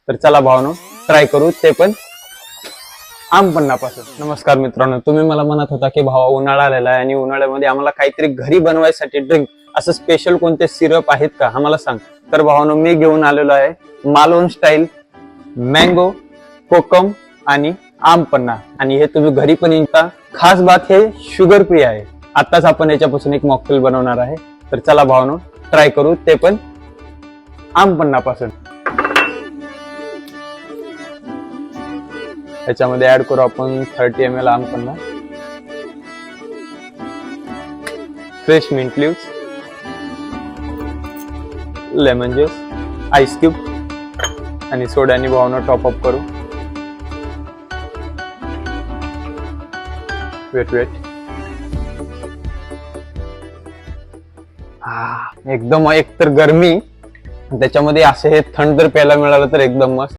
तर चला भावानो ट्राय करू, ते पण आमपन्नापासून. नमस्कार मित्रांनो, तुम्ही मला म्हणत होता की भावा उन्हाळा आलेला आहे आणि उन्हाळ्यामध्ये आम्हाला काहीतरी घरी बनवायसाठी ड्रिंक असं स्पेशल कोणते सिरप आहेत का आम्हाला सांग. तर भावानो मी घेऊन आलेलो आहे मालवण स्टाईल मँगो कोकम आणि आमपन्ना, आणि हे तुम्ही घरी पण इंटा. खास बात हे शुगर फ्री आहे. आताच आपण याच्यापासून एक मॉकटेल बनवणार आहे. तर चला भावानो ट्राय करू, ते पण आमपन्नापासून. याच्यामध्ये ऍड करू आपण 30 ml aam panna, fresh mint leaves, lemon juice, ice cube आणि सोड्याने भावानो टॉप अप करू. वेट एकदम, एक तर गरमी त्याच्यामध्ये असं हे थंड जर प्यायला मिळालं तर एकदम मस्त.